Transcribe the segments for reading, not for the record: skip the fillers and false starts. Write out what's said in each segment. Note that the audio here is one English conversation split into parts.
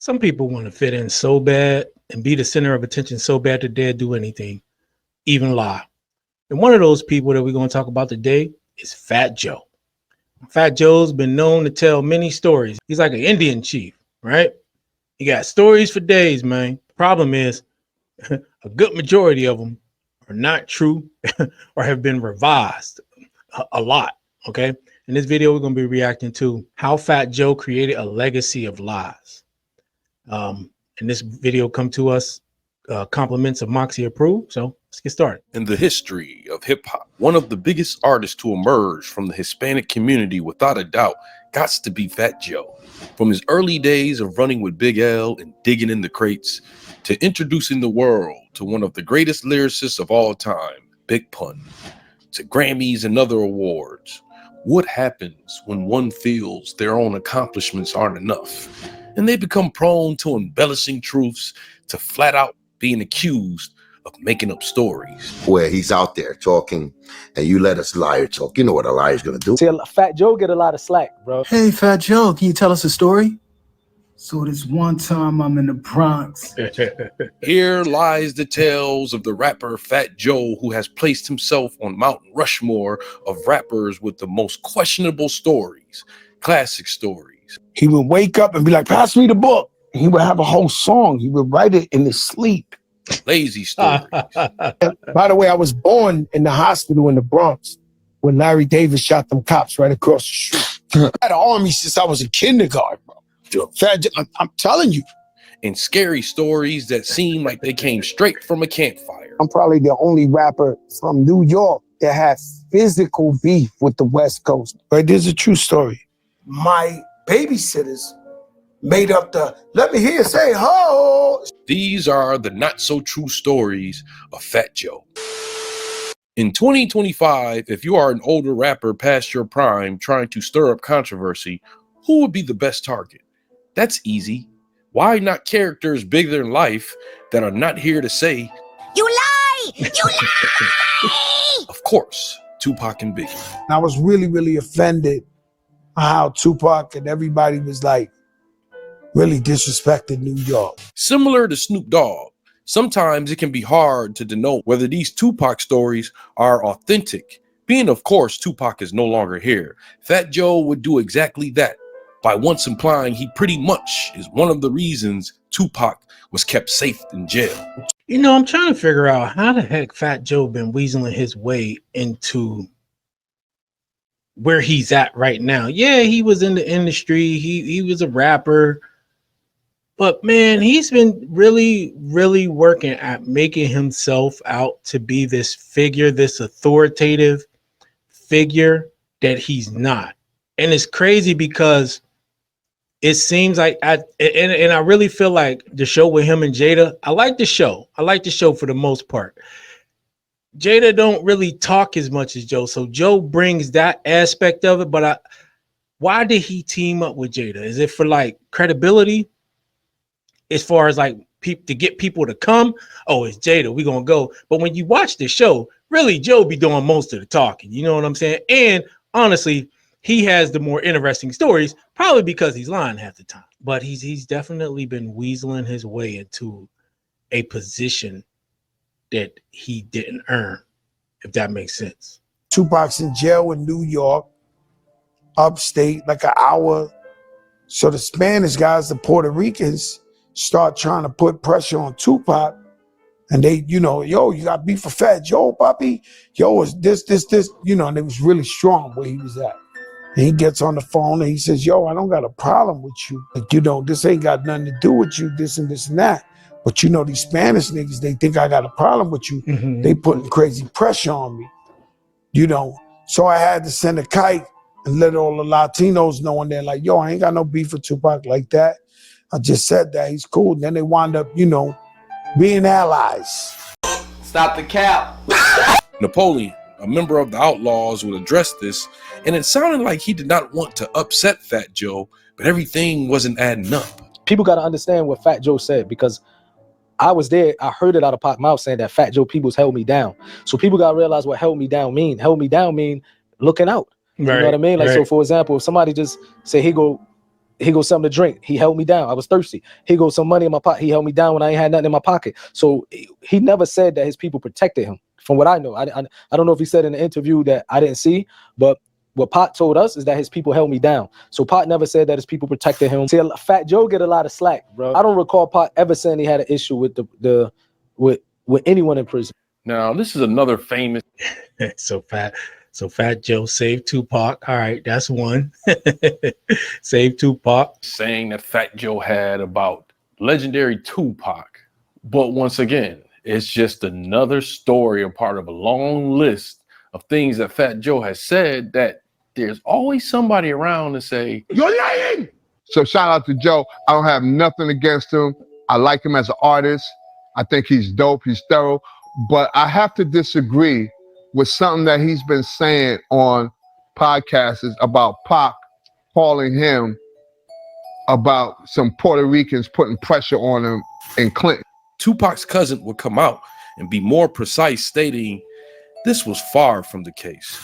Some people want to fit in so bad and be the center of attention so bad that they'll do anything, even lie. And one of those people that we're going to talk about today is Fat Joe. Fat Joe's been known to tell many stories. He's like an Indian chief, right? He got stories for days, man. Problem is, a good majority of them are not true or have been revised a lot, okay? In this video, we're going to be reacting to how Fat Joe created a legacy of lies. And this video come to us compliments of Moxie approved. So let's get started. In the history of hip hop, one of the biggest artists to emerge from the Hispanic community, without a doubt, gots to be Fat Joe. From his early days of running with Big L and digging in the crates, to introducing the world to one of the greatest lyricists of all time, Big Pun, to Grammys and other awards. What happens when one feels their own accomplishments aren't enough, and they become prone to embellishing truths, to flat out being accused of making up stories? Where he's out there talking and you let us liar talk. You know what a liar's gonna do. See, Fat Joe get a lot of slack, bro. Hey, Fat Joe, can you tell us a story? So this one time I'm in the Bronx. Here lies the tales of the rapper Fat Joe, who has placed himself on Mount Rushmore of rappers with the most questionable stories, classic stories. He would wake up and be like, pass me the book. And he would have a whole song. He would write it in his sleep. Lazy stories. By the way, I was born in the hospital in the Bronx when Larry Davis shot them cops right across the street. I had an army since I was in kindergarten, bro. I'm telling you. And scary stories that seem like they came straight from a campfire. I'm probably the only rapper from New York that had physical beef with the West Coast. Right? There's a true story. My babysitters made up the let me hear you say ho. These are the not so true stories of Fat Joe. In 2025, if you are an older rapper past your prime trying to stir up controversy, who would be the best target? That's easy. Why not characters bigger than life that are not here to say, "You lie! You lie!" Of course, Tupac and Biggie. And I was really, really offended how Tupac and everybody was like really disrespected New York. Similar to Snoop Dogg, sometimes it can be hard to denote whether these Tupac stories are authentic. Being, of course, Tupac is no longer here, Fat Joe would do exactly that, by once implying he pretty much is one of the reasons Tupac was kept safe in jail. You know, I'm trying to figure out how the heck Fat Joe been weaseling his way into where he's at right now. Yeah, he was in the industry. He was a rapper. But man, he's been really, really working at making himself out to be this figure, this authoritative figure that he's not. And it's crazy because it seems like I really feel like the show with him and Jada, I like the show. I like the show for the most part. Jada don't really talk as much as Joe. So Joe brings that aspect of it. But why did he team up with Jada? Is it for like credibility? As far as like to get people to come? Oh, it's Jada, we're gonna go. But when you watch the show, really Joe be doing most of the talking. You know what I'm saying? And honestly, he has the more interesting stories, probably because he's lying half the time. But he's definitely been weaseling his way into a position that he didn't earn, if that makes sense. Tupac's in jail in New York, upstate, like an hour. So the Spanish guys, the Puerto Ricans, start trying to put pressure on Tupac. And they, you know, yo, you got beef for Fat Joe, puppy. Yo, is this, you know, and it was really strong where he was at. And he gets on the phone and he says, yo, I don't got a problem with you. Like, you know, this ain't got nothing to do with you, this and this and that. But you know, these Spanish niggas, they think I got a problem with you. Mm-hmm. They putting crazy pressure on me, you know. So I had to send a kite and let all the Latinos know, and they're like, yo, I ain't got no beef with Tupac like that. I just said that, he's cool. And then they wind up, you know, being allies. Stop the cap. Napoleon, a member of the Outlaws, would address this, and it sounded like he did not want to upset Fat Joe, but everything wasn't adding up. People got to understand what Fat Joe said, because I was there. I heard it out of Pac's mouth saying that Fat Joe peoples held me down. So people got to realize what held me down mean. Held me down mean looking out. You know what I mean? Like, so for example, if somebody just say, here go He goes something to drink. He held me down. I was thirsty. He goes some money in my pocket. He held me down when I ain't had nothing in my pocket. So he never said that his people protected him. From what I know, I don't know if he said in the interview that I didn't see, but what Pot told us is that his people held me down. So Pot never said that his people protected him. See, Fat Joe get a lot of slack, bro. I don't recall Pot ever saying he had an issue with with anyone in prison. Now, this is another famous. So Fat Joe saved Tupac. All right, that's one. Save Tupac. Saying that Fat Joe had about legendary Tupac. But once again, it's just another story, a part of a long list of things that Fat Joe has said that there's always somebody around to say, "You're lying." So shout out to Joe. I don't have nothing against him. I like him as an artist. I think he's dope. He's thorough. But I have to disagree with something that he's been saying on podcasts about Pac calling him about some Puerto Ricans putting pressure on him in Clinton. Tupac's cousin would come out and be more precise, stating this was far from the case.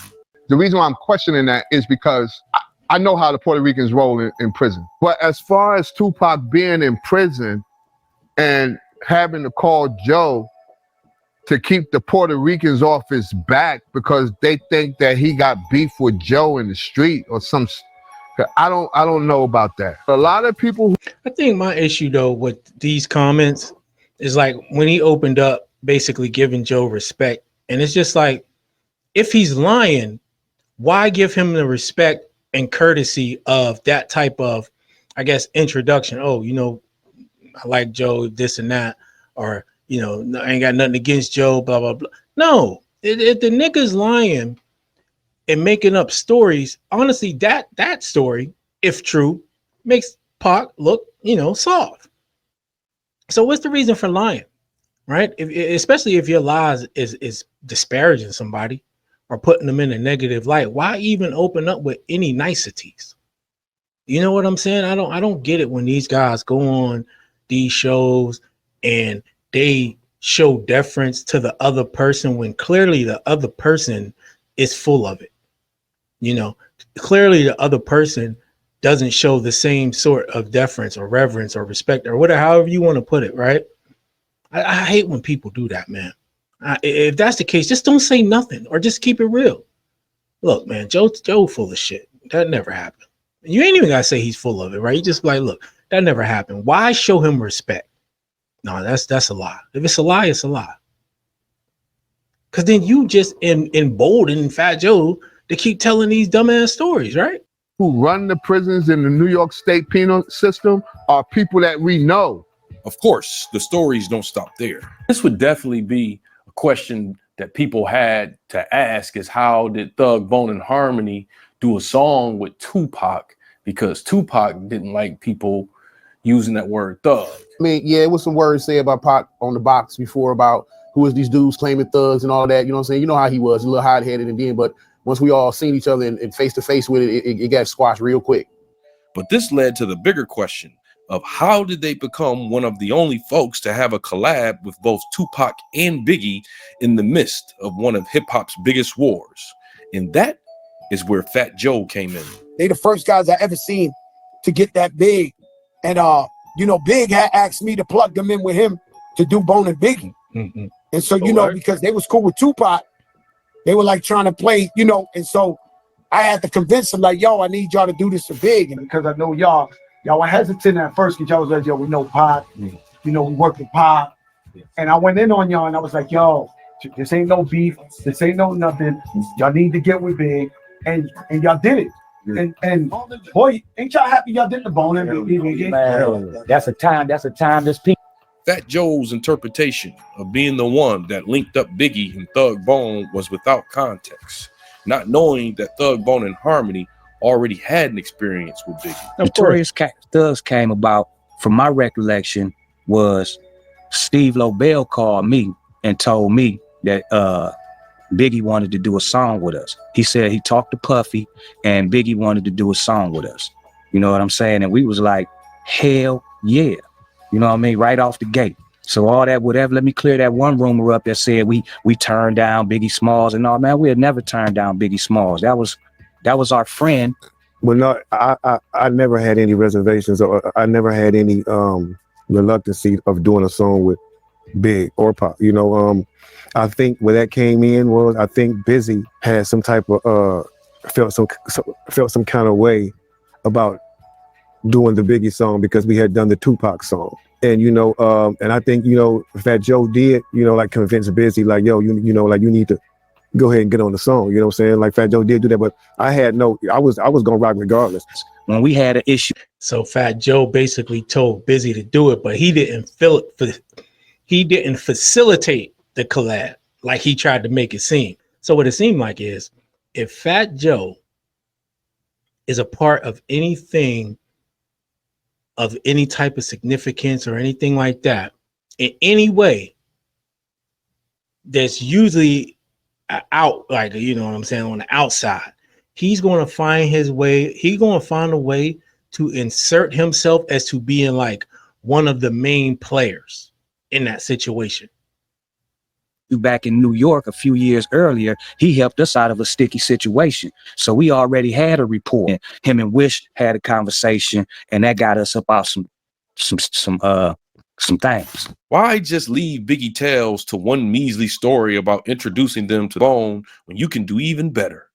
The reason why I'm questioning that is because I know how the Puerto Ricans roll in prison. But as far as Tupac being in prison and having to call Joe to keep the Puerto Ricans off his back because they think that he got beef with Joe in the street or some. I don't know about that. A lot of people. I think my issue though with these comments is like when he opened up, basically giving Joe respect, and it's just like if he's lying, why give him the respect and courtesy of that type of, I guess, introduction? Oh, you know, I like Joe, this and that, or you know, I ain't got nothing against Joe, blah, blah, blah. No, if the nigga's lying and making up stories, honestly, that story, if true, makes Pac look, you know, soft. So what's the reason for lying, right? Especially if your lies is disparaging somebody or putting them in a negative light, why even open up with any niceties? You know what I'm saying? I don't get it when these guys go on these shows and they show deference to the other person when clearly the other person is full of it. You know, clearly the other person doesn't show the same sort of deference or reverence or respect or whatever, however you want to put it, right? I hate when people do that, man. If that's the case, just don't say nothing or just keep it real. Look, man, Joe full of shit. That never happened. You ain't even got to say he's full of it, right? You just like, look, that never happened. Why show him respect? No, that's a lie. If it's a lie, it's a lie. Because then you just embolden Fat Joe to keep telling these dumbass stories, right? Who run the prisons in the New York State penal system are people that we know. Of course, the stories don't stop there. This would definitely be a question that people had to ask is how did Thug, Bone, and Harmony do a song with Tupac? Because Tupac didn't like people using that word thug. I mean, yeah, it was some words said about Pac on the box before about who is these dudes claiming thugs and all that. You know what I'm saying? You know how he was, a little hot-headed, and then, but once we all seen each other and face to face with it, it got squashed real quick. But this led to the bigger question of how did they become one of the only folks to have a collab with both Tupac and Biggie in the midst of one of hip hop's biggest wars? And that is where Fat Joe came in. They the first guys I ever seen to get that big. And, you know, Big had asked me to plug them in with him to do Bone and Biggie. Mm-hmm. And so, you know, because they was cool with Tupac, they were like trying to play, you know, and so I had to convince them like, yo, I need y'all to do this for Big. And because I know y'all were hesitant at first because y'all was like, yo, we know Pac, you know, we work with Pac. And I went in on y'all and I was like, yo, this ain't no beef. This ain't no nothing. Y'all need to get with Big. And y'all did it. And boy, ain't y'all happy y'all did the Bone and Biggie? Man, that's a time this people. Fat Joe's interpretation of being the one that linked up Biggie and Thug Bone was without context, not knowing that Thug Bone and Harmony already had an experience with Biggie. Notorious Thugs came about, from my recollection, was Steve Lobel called me and told me that Biggie wanted to do a song with us. He said he talked to Puffy and Biggie wanted to do a song with us. You know what I'm saying? And we was like, hell yeah. You know what I mean? Right off the gate. So all that, whatever, let me clear that one rumor up that said we turned down Biggie Smalls and all. Man, we had never turned down Biggie Smalls. That was our friend Well, no, I never had any reservations, or I never had any reluctancy of doing a song with Big or Pop. You know, I think where that came in was I think Busy had some type of felt some kind of way about doing the Biggie song because we had done the Tupac song. And you know, and I think, you know, Fat Joe did, you know, like convince Busy, like, yo, you know, like you need to go ahead and get on the song. You know what I'm saying? Like Fat Joe did do that, but I was gonna rock regardless. When we had an issue, So Fat Joe basically told Busy to do it, but he didn't facilitate the collab like he tried to make it seem. So what it seemed like is, if Fat Joe is a part of anything of any type of significance or anything like that in any way, there's usually out, like, you know what I'm saying, on the outside, he's going to find his way. He's going to find a way to insert himself as to being like one of the main players in that situation. back in New York a few years earlier, he helped us out of a sticky situation. So we already had a rapport. Him and Wish had a conversation, and that got us up out some things. Why just leave Biggie Tales to one measly story about introducing them to Bone when you can do even better?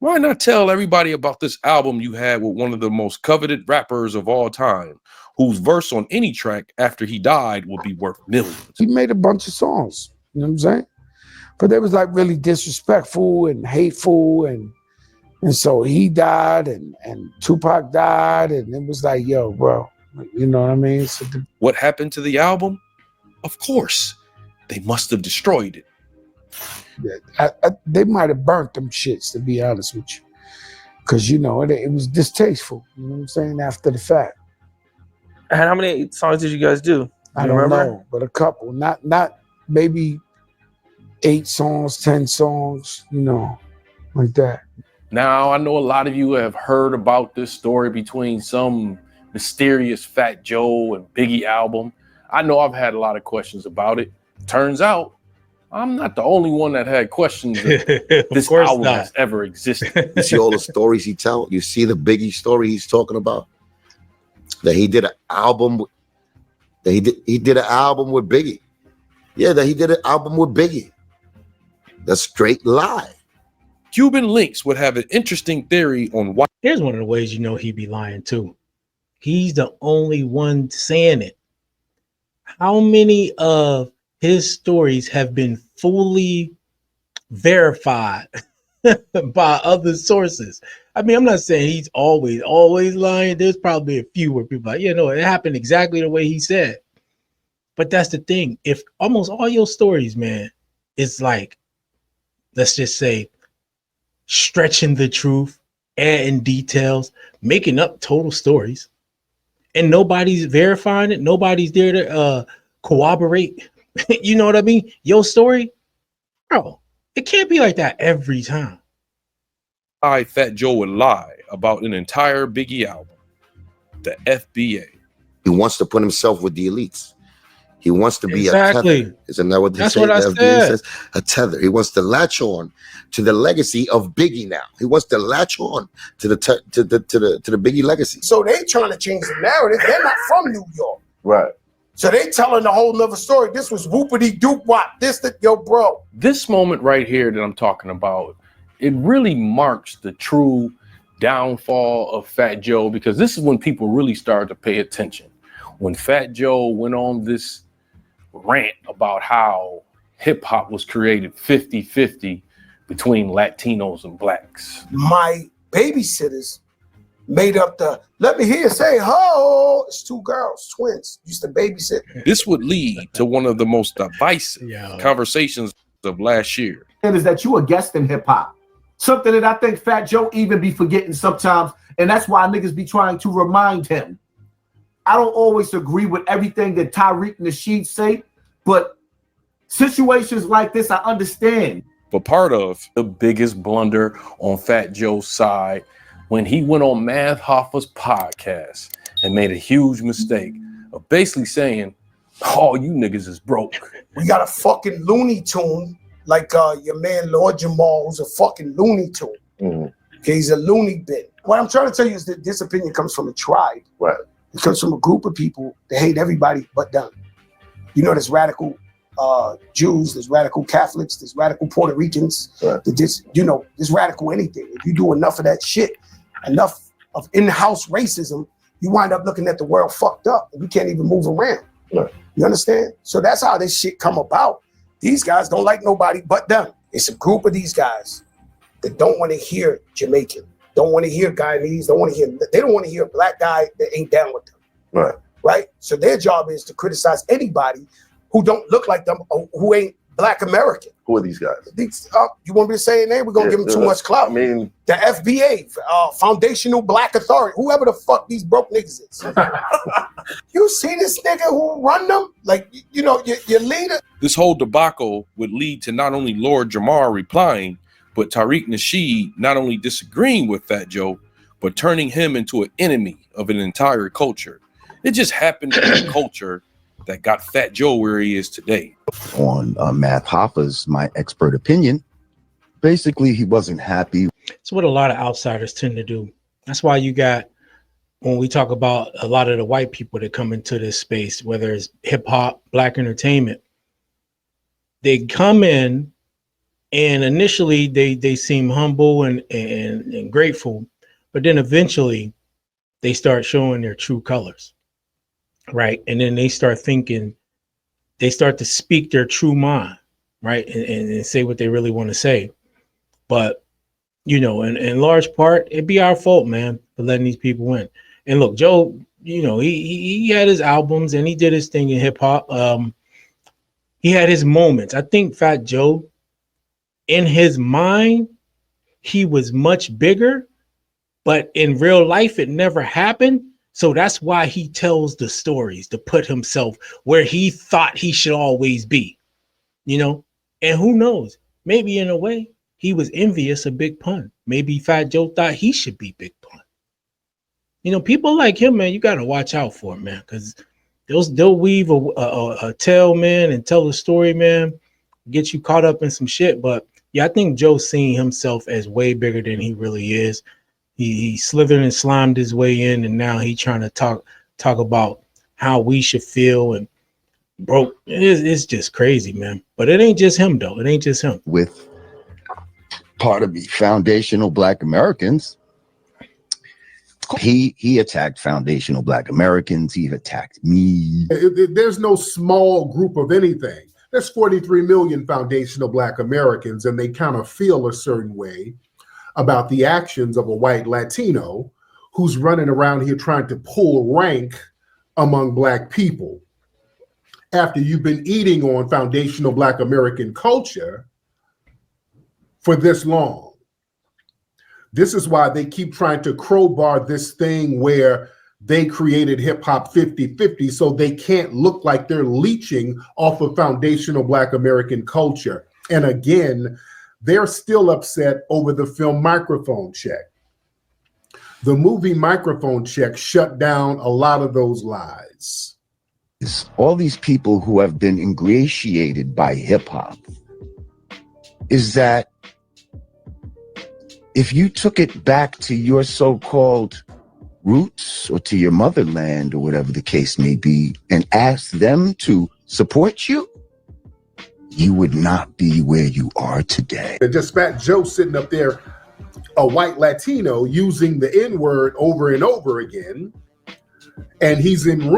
Why not tell everybody about this album you had with one of the most coveted rappers of all time, whose verse on any track after he died would be worth millions? He made a bunch of songs, you know what I'm saying? But they was like really disrespectful and hateful, and so he died and Tupac died, and it was like, yo, bro, you know what I mean? So what happened to the album? Of course, they must have destroyed it. Yeah, they might have burnt them shits, to be honest with you, because you know it was distasteful. You know what I'm saying? After the fact. And how many songs did you guys do? I don't know, but a couple, not maybe 8 songs, 10 songs, you know, like that. Now, I know a lot of you have heard about this story between some mysterious Fat Joe and Biggie album. I know I've had a lot of questions about it. Turns out, I'm not the only one that had questions if this album has ever existed. You see all the stories he tells. You see the Biggie story he's talking about. That he did an album. That he did an album with Biggie. Yeah, that he did an album with Biggie. That's straight lie. Cuban Links would have an interesting theory on why. Here's one of the ways you know he be lying too. He's the only one saying it. How many of his stories have been fully verified by other sources? I mean, I'm not saying he's always lying. There's probably a few where people are like, you know, it happened exactly the way he said. But that's the thing. If almost all your stories, man, is like, let's just say, stretching the truth, adding details, making up total stories, and nobody's verifying it, nobody's there to corroborate. You know what I mean? Your story, bro, it can't be like that every time. Fat Joe would lie about an entire Biggie album. The FBA. He wants to put himself with the elites. He wants to be a tether. Isn't that what they That's say? what I The FBA said. says? A tether. He wants to latch on to the legacy of Biggie now. He wants to latch on to the Biggie legacy. So they trying to change the narrative. They're not from New York. Right. So they telling a whole nother story. This was whoopity doop wop. Yo, bro. This moment right here that I'm talking about, it really marks the true downfall of Fat Joe, because this is when people really started to pay attention. When Fat Joe went on this rant about how hip hop was created 50-50 between Latinos and blacks. My babysitters made up the, let me hear say, ho, it's 2 girls, twins, used to babysit. This would lead to one of the most divisive conversations of last year. Is that you a guest in hip hop? Something that I think Fat Joe even be forgetting sometimes, and that's why niggas be trying to remind him. I don't always agree with everything that Tariq Nasheed say, but situations like this, I understand. But part of the biggest blunder on Fat Joe's side, when he went on Math Hoffa's podcast and made a huge mistake of basically saying, all you niggas is broke. We got a fucking Looney Tune, like your man Lord Jamal, who's a fucking Looney Tune. Okay, he's a loony bin. What I'm trying to tell you is that this opinion comes from a tribe. Right. It comes from a group of people that hate everybody but them. You know, there's radical Jews, there's radical Catholics, there's radical Puerto Ricans. Right. There's radical anything. If you do enough of that shit, enough of in-house racism, you wind up looking at the world fucked up and you can't even move around. Right. You understand? So that's how this shit come about. These guys don't like nobody but them. It's a group of these guys that don't want to hear Jamaican, don't want to hear Guyanese, they don't want to hear a black guy that ain't down with them. Right. Right? So their job is to criticize anybody who don't look like them or who ain't Black American. Who are these guys? You want me to say a name? We're going to give them too much clout. I mean, the FBA, Foundational Black Authority, whoever the fuck these broke niggas is. You see this nigga who run them? Like, you know, your leader. This whole debacle would lead to not only Lord Jamar replying, but Tariq Nasheed not only disagreeing with Fat Joe, but turning him into an enemy of an entire culture. It just happened to be a culture that got Fat Joe where he is today. On Math Hoffa's My Expert Opinion, basically he wasn't happy. It's what a lot of outsiders tend to do. That's why you got, when we talk about a lot of the white people that come into this space, whether it's hip hop, black entertainment, they come in and initially they seem humble and grateful, but then eventually they start showing their true colors. Right. And then they start thinking, they start to speak their true mind, right? And say what they really want to say. But, you know, in large part, it'd be our fault, man, for letting these people in. And look, Joe, you know, he had his albums and he did his thing in hip hop. He had his moments. I think Fat Joe, in his mind, he was much bigger, but in real life, it never happened. So that's why he tells the stories to put himself where he thought he should always be, you know? And who knows, maybe in a way he was envious of Big Pun. Maybe Fat Joe thought he should be Big Pun. You know, people like him, man, you got to watch out for him, man, because they'll weave a tale, man, and tell the story, man, get you caught up in some shit. But yeah, I think Joe's seeing himself as way bigger than he really is. He slithered and slimed his way in, and now he trying to talk about how we should feel and broke. It's just crazy, man. But it ain't just him, though. It ain't just him. With part of the foundational Black Americans, he attacked foundational Black Americans. He attacked me. There's no small group of anything. There's 43 million foundational Black Americans, and they kind of feel a certain way about the actions of a white Latino who's running around here trying to pull rank among Black people. After you've been eating on foundational Black American culture for this long. This is why they keep trying to crowbar this thing where they created hip hop 50-50 so they can't look like they're leeching off of foundational Black American culture. And again, they're still upset over the film Microphone Check. The movie Microphone Check shut down a lot of those lies. All these people who have been ingratiated by hip hop is that if you took it back to your so-called roots or to your motherland or whatever the case may be and asked them to support you, you would not be where you are today. And just Fat Joe sitting up there, a white Latino using the N-word over and over again. And he's in a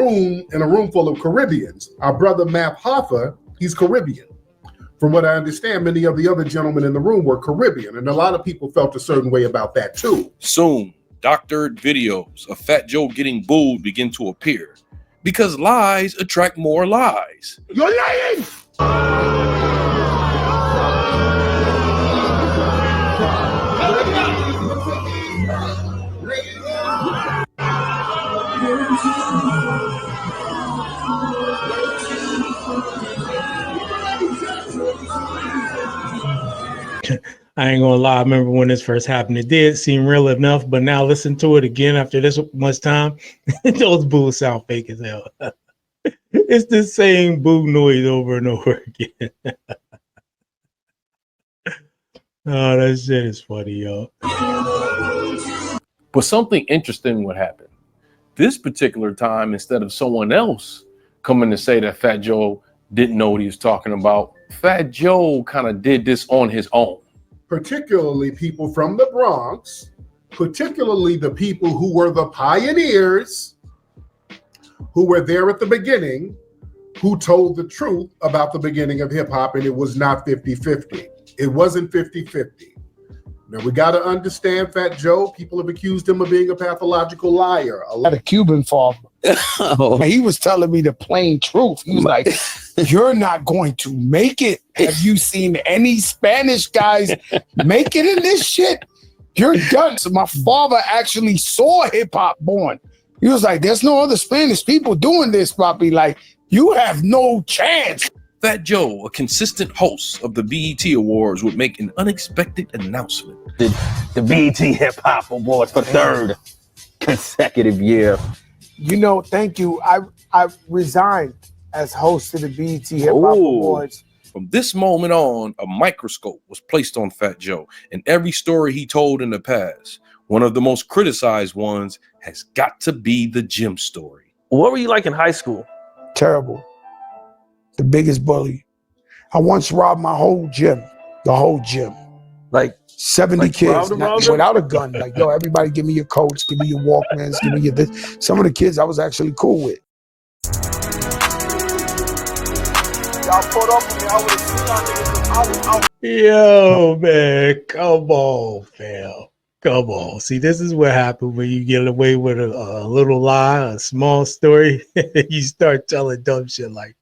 room full of Caribbeans. Our brother Math Hoffa, he's Caribbean. From what I understand, many of the other gentlemen in the room were Caribbean. And a lot of people felt a certain way about that too. Soon, doctored videos of Fat Joe getting booed begin to appear because lies attract more lies. You're lying! I ain't gonna lie. I remember when this first happened. It did seem real enough, but now listen to it again after this much time. Those boos sound fake as hell. It's the same boo noise over and over again. Oh, that shit is funny, yo. But something interesting would happen. This particular time, instead of someone else coming to say that Fat Joe didn't know what he was talking about, Fat Joe kind of did this on his own. Particularly people from the Bronx, particularly the people who were the pioneers, who were there at the beginning, who told the truth about the beginning of hip hop, and it was not 50-50. It wasn't 50-50. Now we got to understand Fat Joe. People have accused him of being a pathological liar. I had a Cuban father. He was telling me the plain truth. He was like, "You're not going to make it. Have you seen any Spanish guys make it in this shit? You're done." So my father actually saw hip hop born. He was like, "There's no other Spanish people doing this, Papi. Like, you have no chance." Fat Joe, a consistent host of the BET Awards, would make an unexpected announcement. The BET Hip Hop Awards for third consecutive year. You know, thank you. I resigned as host of the BET Hip Hop Awards. From this moment on, a microscope was placed on Fat Joe, and every story he told in the past, one of the most criticized ones, has got to be the gym story. What were you like in high school? Terrible. The biggest bully. I once robbed my whole gym, the whole gym. Like 70 kids without a gun. Like, yo, everybody give me your coats, give me your Walkmans, give me your this. Some of the kids I was actually cool with. Y'all put up with me. I would have seen y'all niggas. Yo, man, come on, fam. Come on. See, this is what happened when you get away with a little lie, a small story. You start telling dumb shit like,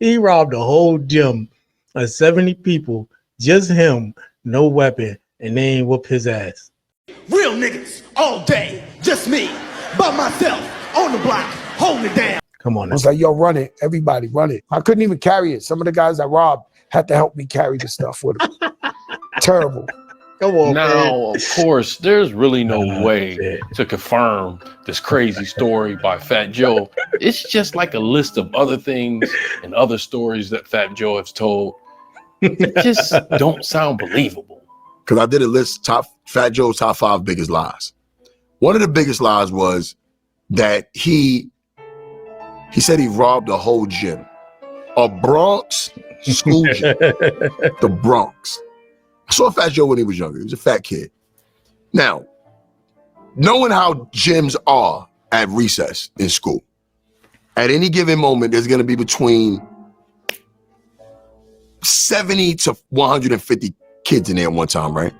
he robbed a whole gym of 70 people, just him, no weapon, and they ain't whoop his ass. Real niggas all day, just me, by myself, on the block, holding it down. Come on. I was like, yo, run it. Everybody, run it. I couldn't even carry it. Some of the guys I robbed had to help me carry the stuff with them. Terrible. Come on, now, man. of course, there's really no way to confirm this crazy story by Fat Joe. It's just like a list of other things and other stories that Fat Joe has told. It just don't sound believable. Because I did a list, Fat Joe's top 5 biggest lies. One of the biggest lies was that he said he robbed a whole gym, a Bronx school gym, the Bronx. I saw Fat Joe when he was younger. He was a fat kid. Now, knowing how gyms are at recess in school, at any given moment, there's going to be between 70 to 150 kids in there at one time, right?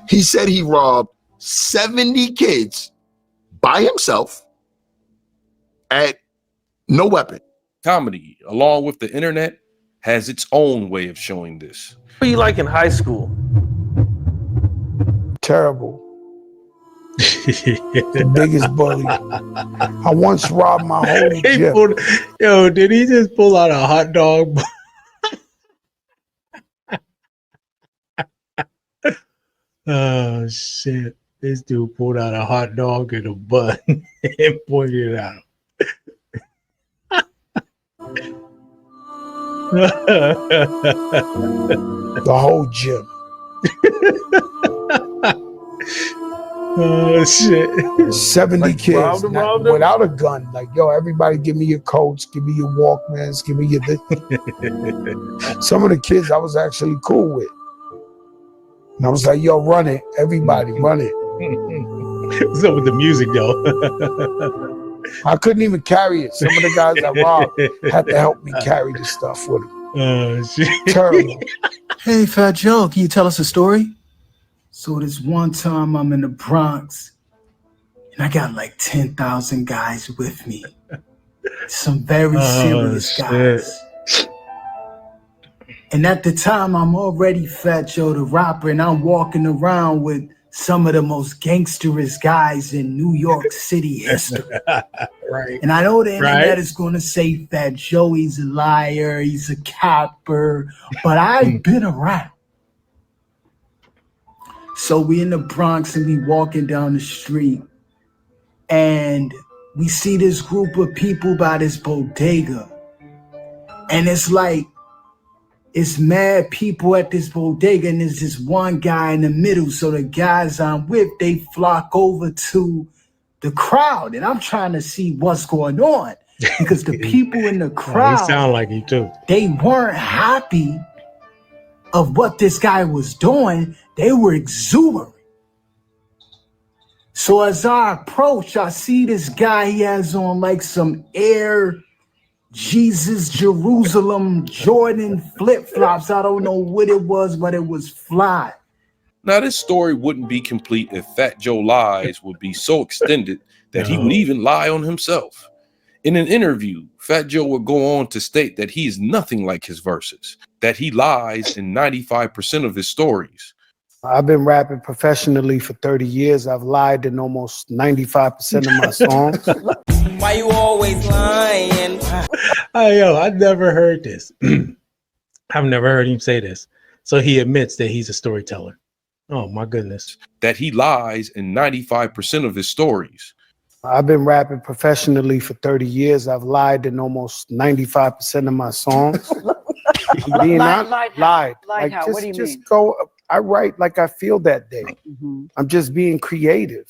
He said he robbed 70 kids by himself at no weapon. Comedy, along with the internet, has its own way of showing this. What were you like in high school? Terrible. The biggest bully. I once robbed my whole gym. Yo, did he just pull out a hot dog? Oh, shit. This dude pulled out a hot dog in a bun and pointed it out. The whole gym. Oh shit. 70 Like, kids robbed him? without a gun. Like, yo, everybody give me your coats, give me your Walkmans, give me your this. Some of the kids I was actually cool with. And I was like, yo, run it. Everybody, run it. What's up with the music though? I couldn't even carry it. Some of the guys I robbed had to help me carry the stuff with them. Oh shit. Terrible. Hey, Fat Joe, can you tell us a story? So this one time I'm in the Bronx and I got like 10,000 guys with me. Some very serious guys. And at the time, I'm already Fat Joe the rapper, and I'm walking around with some of the most gangsterous guys in New York City history. Right. And I know the internet is going to say Fat Joe, he's a liar, he's a capper, but I've been around. So we in the Bronx and we walking down the street and we see this group of people by this bodega. And it's like it's mad people at this bodega, and there's this one guy in the middle. So the guys I'm with, they flock over to the crowd, and I'm trying to see what's going on because the people in the crowd, he sound like you too. They weren't happy of what this guy was doing. They were exuberant. So as I approach, I see this guy. He has on like some Air Jesus Jerusalem Jordan flip-flops. I don't know what it was, but it was fly. Now, this story wouldn't be complete if Fat Joe lies would be so extended that he would even lie on himself. In an interview, Fat Joe would go on to state that he is nothing like his verses, that he lies in 95% of his stories. I've been rapping professionally for 30 years. I've lied in almost 95% of my songs. Why you always lying? I never heard this. I've never heard him say this. So he admits that he's a storyteller. Oh my goodness. That he lies in 95% of his stories. I've been rapping professionally for 30 years. I've lied in almost 95% of my songs. Being lied. Like how? What do you mean? I write like I feel that day. I'm just being creative.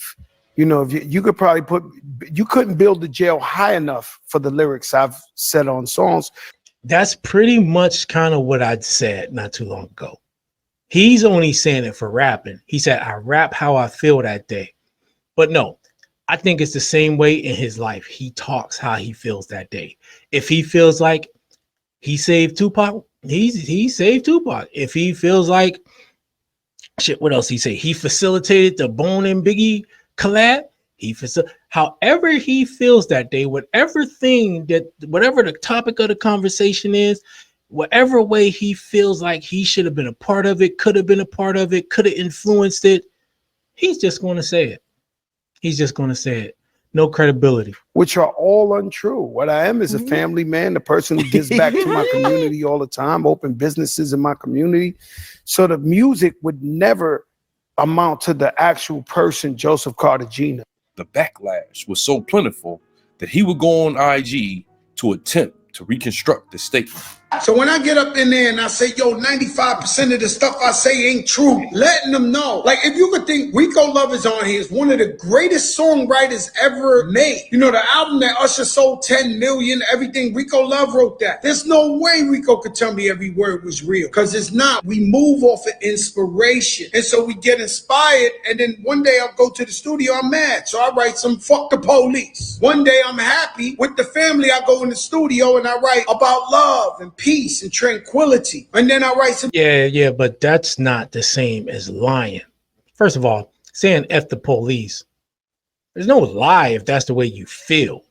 You know, if you could probably you couldn't build the jail high enough for the lyrics I've said on songs. That's pretty much kind of what I'd said not too long ago. He's only saying it for rapping. He said, I rap how I feel that day. But no, I think it's the same way in his life. He talks how he feels that day. If he feels like he saved Tupac, he saved Tupac. If he feels like shit, what else he say? He facilitated the Bone and Biggie collab. However he feels that day, whatever the topic of the conversation is, whatever way he feels like he should have been a part of it, could have been a part of it, could have influenced it, he's just going to say it. He's just going to say it. No credibility. Which are all untrue. What I am is a family man, the person who gives back to my community all the time, open businesses in my community. So the music would never amount to the actual person, Joseph Cartagena. The backlash was so plentiful that he would go on IG to attempt to reconstruct the statement. So when I get up in there and I say, yo, 95% of the stuff I say ain't true, letting them know. Like, if you could think Rico Love is on here is one of the greatest songwriters ever made. You know, the album that Usher sold 10 million, everything, Rico Love wrote that. There's no way Rico could tell me every word was real, because it's not. We move off of inspiration. And so we get inspired, and then one day I'll go to the studio, I'm mad. So I write some fuck the police. One day I'm happy with the family, I go in the studio and I write about love and peace and tranquility. And then I write some. Yeah, but that's not the same as lying. First of all, saying F the police, there's no lie if that's the way you feel.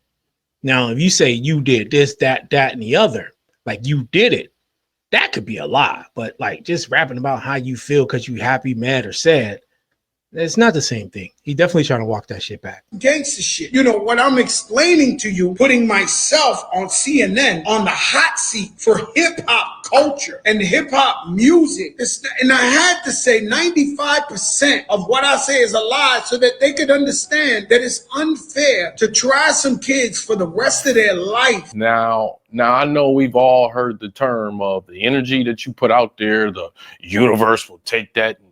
Now, if you say you did this, that, and the other, like you did it, that could be a lie. But like just rapping about how you feel because you happy, mad, or sad, it's not the same thing. He definitely trying to walk that shit back. Gangster shit. You know, what I'm explaining to you, putting myself on CNN on the hot seat for hip hop culture and hip hop music. And I had to say 95% of what I say is a lie so that they could understand that it's unfair to try some kids for the rest of their life. Now I know we've all heard the term of the energy that you put out there, the universe will take that and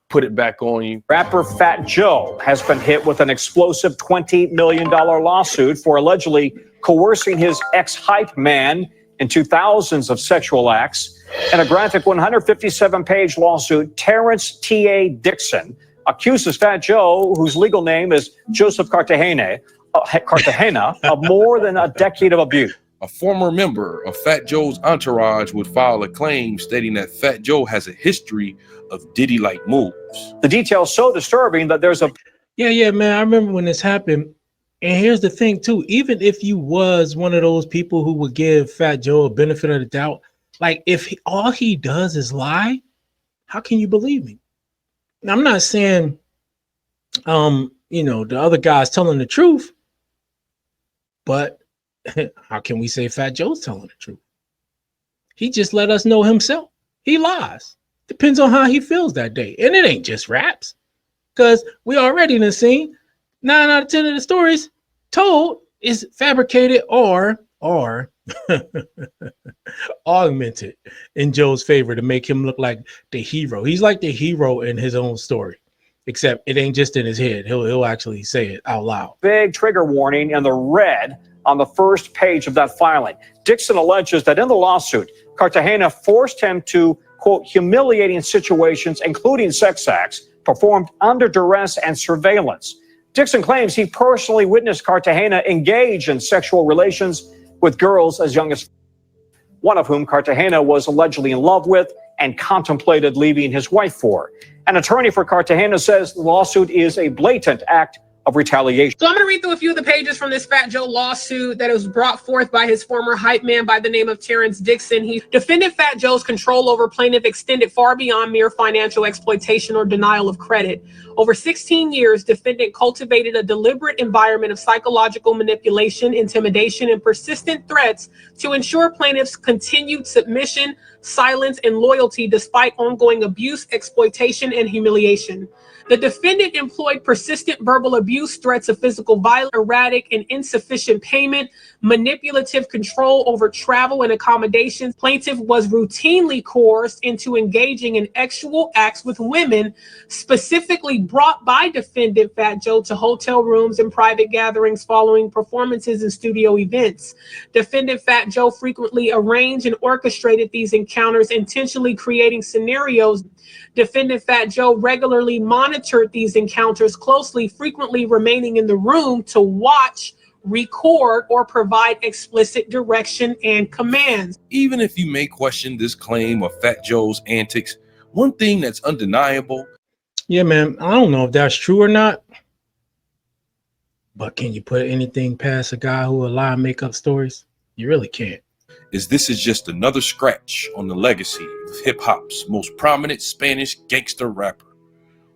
put it back on you. Rapper Fat Joe has been hit with an explosive $20 million lawsuit for allegedly coercing his ex-hype man into thousands of sexual acts. In a graphic 157-page lawsuit, Terrence T.A. Dixon accuses Fat Joe, whose legal name is Joseph Cartagena, of more than a decade of abuse. A former member of Fat Joe's entourage would file a claim stating that Fat Joe has a history of Diddy-like moves. The details so disturbing that there's a... Yeah, man, I remember when this happened. And here's the thing, too. Even if you was one of those people who would give Fat Joe a benefit of the doubt, like if all he does is lie, how can you believe me? Now, I'm not saying, the other guy's telling the truth, but how can we say Fat Joe's telling the truth? He just let us know himself. He lies. Depends on how he feels that day. And it ain't just raps. Because we already done seen 9 out of 10 of the stories told is fabricated or augmented in Joe's favor to make him look like the hero. He's like the hero in his own story, except it ain't just in his head. He'll actually say it out loud. Big trigger warning in the red on the first page of that filing. Dixon alleges that in the lawsuit, Cartagena forced him to, quote, humiliating situations, including sex acts, performed under duress and surveillance. Dixon claims he personally witnessed Cartagena engage in sexual relations with girls as young as, one of whom Cartagena was allegedly in love with and contemplated leaving his wife for. An attorney for Cartagena says the lawsuit is a blatant act of retaliation. So I'm going to read through a few of the pages from this Fat Joe lawsuit that was brought forth by his former hype man by the name of Terrence Dixon. He defended Fat Joe's control over plaintiff extended far beyond mere financial exploitation or denial of credit. Over 16 years, defendant cultivated a deliberate environment of psychological manipulation, intimidation, and persistent threats to ensure plaintiffs' continued submission, silence, and loyalty despite ongoing abuse, exploitation, and humiliation. The defendant employed persistent verbal abuse, threats of physical violence, erratic and insufficient payment, manipulative control over travel and accommodations. Plaintiff was routinely coerced into engaging in sexual acts with women, specifically brought by defendant Fat Joe to hotel rooms and private gatherings following performances and studio events. Defendant Fat Joe frequently arranged and orchestrated these encounters, intentionally creating scenarios. Defendant Fat Joe regularly monitored these encounters closely, frequently remaining in the room to watch, record, or provide explicit direction and commands. Even if you may question this claim of Fat Joe's antics, one thing that's undeniable. Yeah, man, I don't know if that's true or not, but can you put anything past a guy who will lie and make up stories? You really can't. This is just another scratch on the legacy of hip-hop's most prominent Spanish gangster rapper,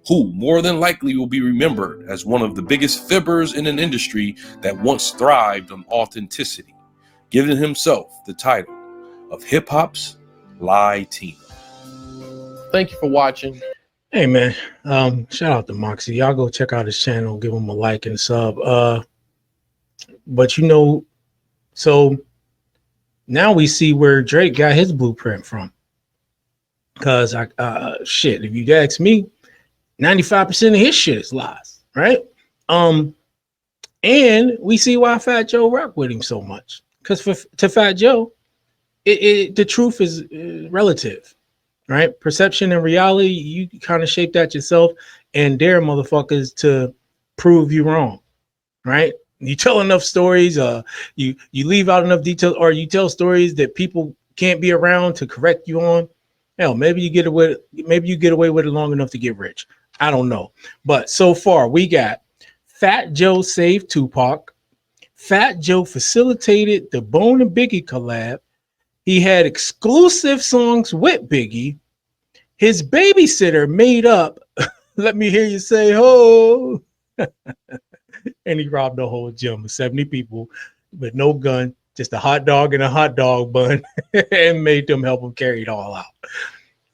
who more than likely will be remembered as one of the biggest fibbers in an industry that once thrived on authenticity, giving himself the title of hip-hop's Latino. Thank you for watching. Hey, man, shout out to Moxie. Y'all go check out his channel, give him a like and sub. But you know, so now we see where Drake got his blueprint from. Because shit, if you ask me, 95% of his shit is lies, right? And we see why Fat Joe rock with him so much. Because to Fat Joe, the truth is relative, right? Perception and reality, you kind of shape that yourself and dare motherfuckers to prove you wrong, right? You tell enough stories, you leave out enough details, or you tell stories that people can't be around to correct you on. Hell, maybe you get away with it long enough to get rich. I don't know. But so far, we got Fat Joe saved Tupac. Fat Joe facilitated the Bone and Biggie collab. He had exclusive songs with Biggie. His babysitter made up Let Me Hear You Say Ho. And he robbed the whole gym of 70 people with no gun, just a hot dog and a hot dog bun, and made them help him carry it all out.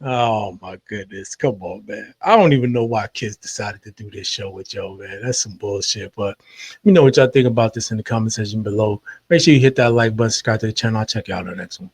Oh my goodness. Come on, man. I don't even know why kids decided to do this show with Joe, man. That's some bullshit. But you know what y'all think about this in the comment section below. Make sure you hit that like button, subscribe to the channel. I'll check you out on the next one.